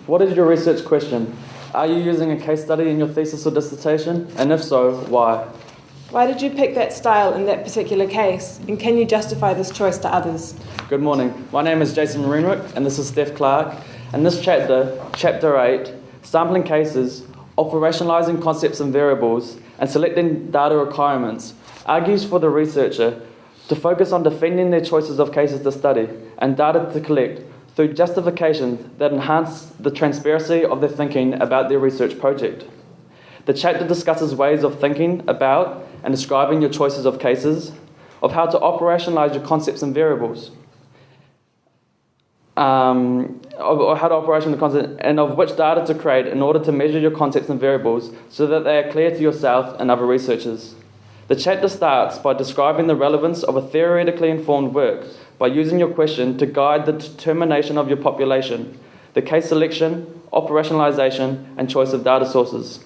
What is your research question? Are you using a case study in your thesis or dissertation? And if so, why? Why did you pick that style in that particular case? And can you justify this choice to others? Good morning. My name is Jason Renwick, and this is Steph Clark. In this chapter, Chapter 8, Sampling Cases, Operationalizing Concepts and Variables, and Selecting Data Requirements, argues for the researcher to focus on defending their choices of cases to study and data to collect through justifications that enhance the transparency of their thinking about their research project. The chapter discusses ways of thinking about and describing your choices of cases, of how to operationalize your concepts and variables, or how to operationalize the concept, and of which data to create in order to measure your concepts and variables so that they are clear to yourself and other researchers. The chapter starts by describing the relevance of a theoretically informed work by using your question to guide the determination of your population, the case selection, operationalization, and choice of data sources.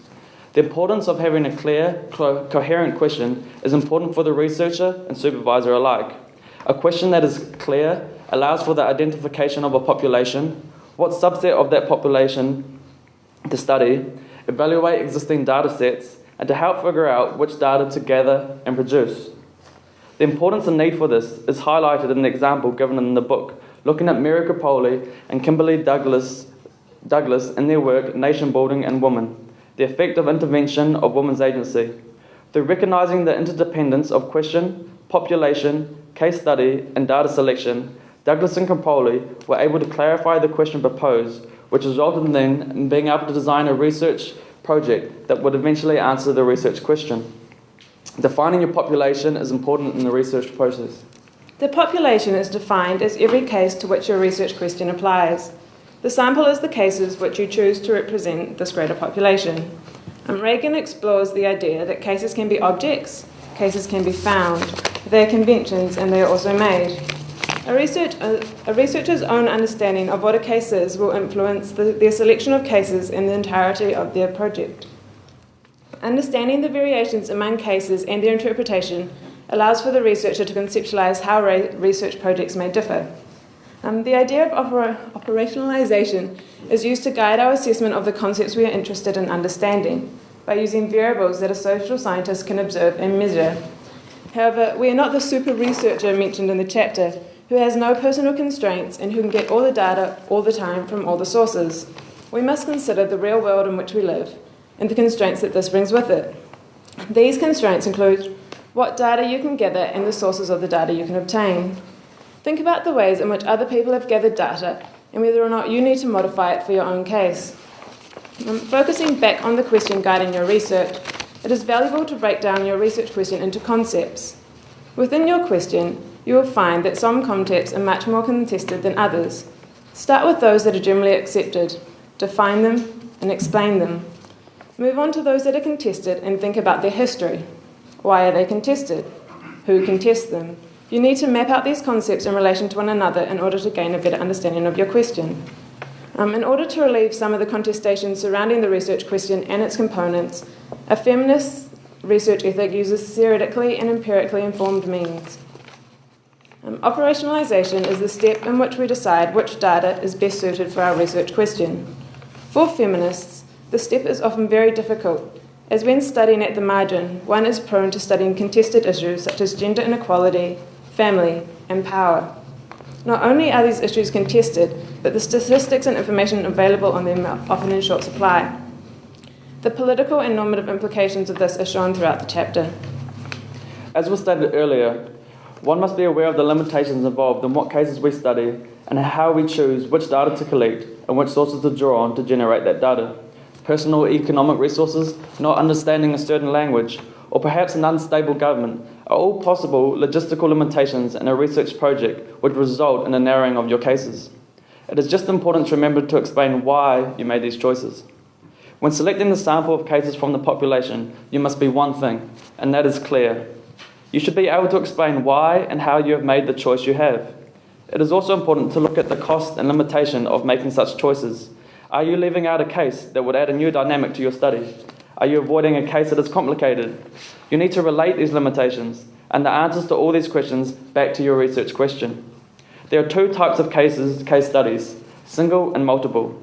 The importance of having a clear, coherent question is important for the researcher and supervisor alike. A question that is clear allows for the identification of a population, what subset of that population to study, evaluate existing data sets, and to help figure out which data to gather and produce. The importance and need for this is highlighted in the example given in the book, looking at Mary Capoli and Kimberly Douglas in their work Nation Building and Women, the effect of intervention of women's agency. Through recognising the interdependence of question, population, case study, and data selection, Douglas and Capoli were able to clarify the question proposed, which resulted in them in being able to design a research project that would eventually answer the research question. Defining your population is important in the research process. The population is defined as every case to which your research question applies. The sample is the cases which you choose to represent this greater population. Reagan explores the idea that cases can be objects, cases can be found, they are conventions, and they are also made. A researcher's own understanding of what a case is will influence their selection of cases in the entirety of their project. Understanding the variations among cases and their interpretation allows for the researcher to conceptualize how research projects may differ. The idea of operationalization is used to guide our assessment of the concepts we are interested in understanding by using variables that a social scientist can observe and measure. However, we are not the super researcher mentioned in the chapter who has no personal constraints and who can get all the data all the time from all the sources. We must consider the real world in which we live and the constraints that this brings with it. These constraints include what data you can gather and the sources of the data you can obtain. Think about the ways in which other people have gathered data and whether or not you need to modify it for your own case. Focusing back on the question guiding your research, it is valuable to break down your research question into concepts. Within your question, you will find that some concepts are much more contested than others. Start with those that are generally accepted, define them, and explain them. Move on to those that are contested and think about their history. Why are they contested? Who contests them? You need to map out these concepts in relation to one another in order to gain a better understanding of your question. In order to relieve some of the contestation surrounding the research question and its components, a feminist research ethic uses theoretically and empirically informed means. Operationalization is the step in which we decide which data is best suited for our research question. For feminists, the step is often very difficult, as when studying at the margin, one is prone to studying contested issues such as gender inequality, family, and power. Not only are these issues contested, but the statistics and information available on them are often in short supply. The political and normative implications of this are shown throughout the chapter. As was stated earlier, one must be aware of the limitations involved in what cases we study and how we choose which data to collect and which sources to draw on to generate that data. Personal or economic resources, not understanding a certain language, or perhaps an unstable government are all possible logistical limitations in a research project which result in a narrowing of your cases. It is just important to remember to explain why you made these choices. When selecting the sample of cases from the population, you must be one thing, and that is clear. You should be able to explain why and how you have made the choice you have. It is also important to look at the cost and limitation of making such choices. Are you leaving out a case that would add a new dynamic to your study? Are you avoiding a case that is complicated? You need to relate these limitations and the answers to all these questions back to your research question. There are two types of case studies, single and multiple.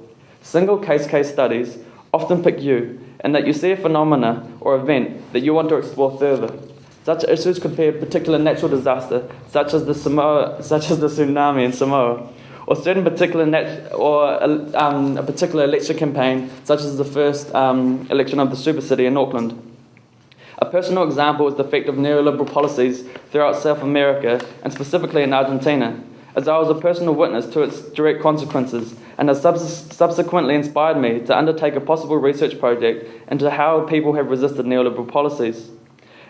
Single case studies often pick you, and that you see a phenomena or event that you want to explore further. Such issues could be a particular natural disaster, such as the tsunami in Samoa, or certain particular a particular election campaign, such as the first election of the super city in Auckland. A personal example is the effect of neoliberal policies throughout South America, and specifically in Argentina, as I was a personal witness to its direct consequences, and has subsequently inspired me to undertake a possible research project into how people have resisted neoliberal policies.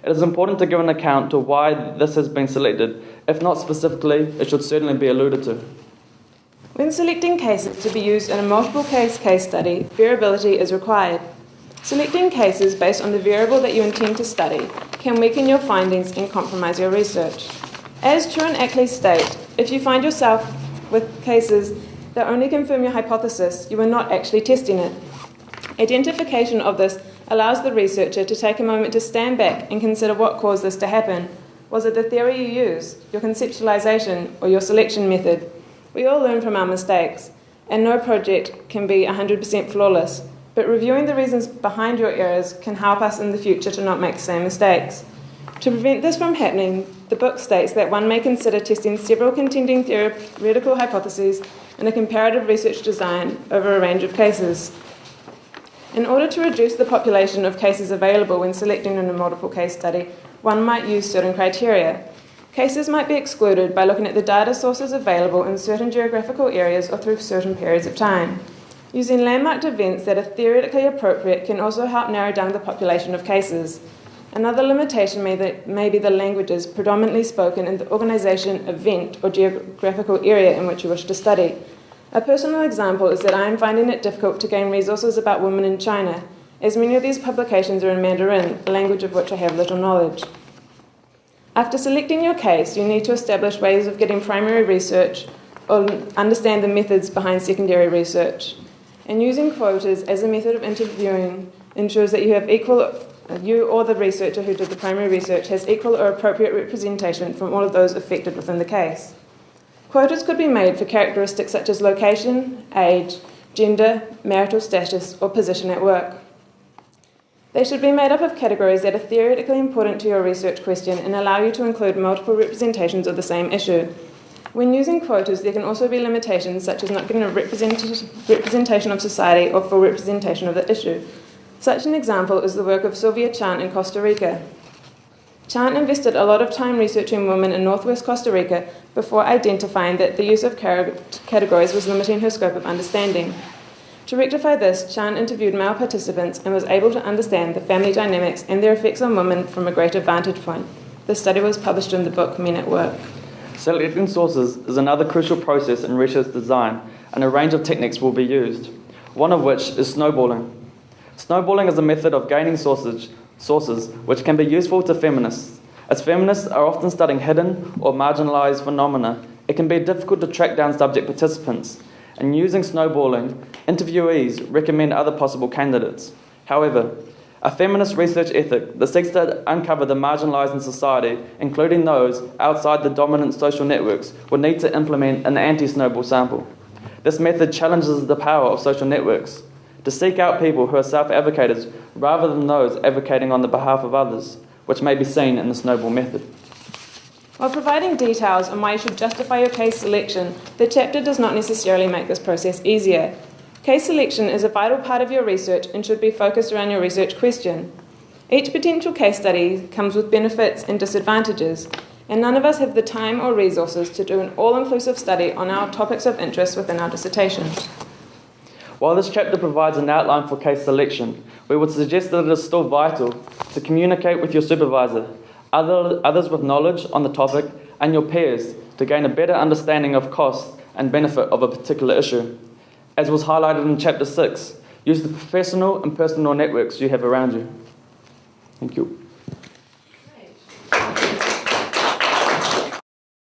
It is important to give an account to why this has been selected. If not specifically, it should certainly be alluded to. When selecting cases to be used in a multiple case study, variability is required. Selecting cases based on the variable that you intend to study can weaken your findings and compromise your research. As True and Ackley state, if you find yourself with cases that only confirm your hypothesis, you are not actually testing it. Identification of this allows the researcher to take a moment to stand back and consider what caused this to happen. Was it the theory you used, your conceptualization, or your selection method? We all learn from our mistakes, and no project can be 100% flawless, but reviewing the reasons behind your errors can help us in the future to not make the same mistakes. To prevent this from happening, the book states that one may consider testing several contending theoretical hypotheses in a comparative research design over a range of cases. In order to reduce the population of cases available when selecting in a multiple case study, one might use certain criteria. Cases might be excluded by looking at the data sources available in certain geographical areas or through certain periods of time. Using landmarked events that are theoretically appropriate can also help narrow down the population of cases. Another limitation may be the languages predominantly spoken in the organisation, event, or geographical area in which you wish to study. A personal example is that I am finding it difficult to gain resources about women in China, as many of these publications are in Mandarin, a language of which I have little knowledge. After selecting your case, you need to establish ways of getting primary research or understand the methods behind secondary research. And using quotas as a method of interviewing ensures that you or the researcher who did the primary research has equal or appropriate representation from all of those affected within the case. Quotas could be made for characteristics such as location, age, gender, marital status, or position at work. They should be made up of categories that are theoretically important to your research question and allow you to include multiple representations of the same issue. When using quotas, there can also be limitations such as not getting a representation of society or full representation of the issue. Such an example is the work of Sylvia Chant in Costa Rica. Chant invested a lot of time researching women in northwest Costa Rica before identifying that the use of categories was limiting her scope of understanding. To rectify this, Chant interviewed male participants and was able to understand the family dynamics and their effects on women from a greater vantage point. The study was published in the book Men at Work. Selecting sources is another crucial process in research design, and a range of techniques will be used, one of which is snowballing. Snowballing is a method of gaining sources which can be useful to feminists. As feminists are often studying hidden or marginalised phenomena, it can be difficult to track down subject participants, and using snowballing, interviewees recommend other possible candidates. However, a feminist research ethic that seeks to uncover the marginalised in society, including those outside the dominant social networks, would need to implement an anti-snowball sample. This method challenges the power of social networks to seek out people who are self-advocates rather than those advocating on the behalf of others, which may be seen in the snowball method. While providing details on why you should justify your case selection, the chapter does not necessarily make this process easier. Case selection is a vital part of your research and should be focused around your research question. Each potential case study comes with benefits and disadvantages, and none of us have the time or resources to do an all-inclusive study on our topics of interest within our dissertation. While this chapter provides an outline for case selection, we would suggest that it is still vital to communicate with your supervisor, others with knowledge on the topic, and your peers to gain a better understanding of cost and benefit of a particular issue. As was highlighted in Chapter 6, use the professional and personal networks you have around you. Thank you.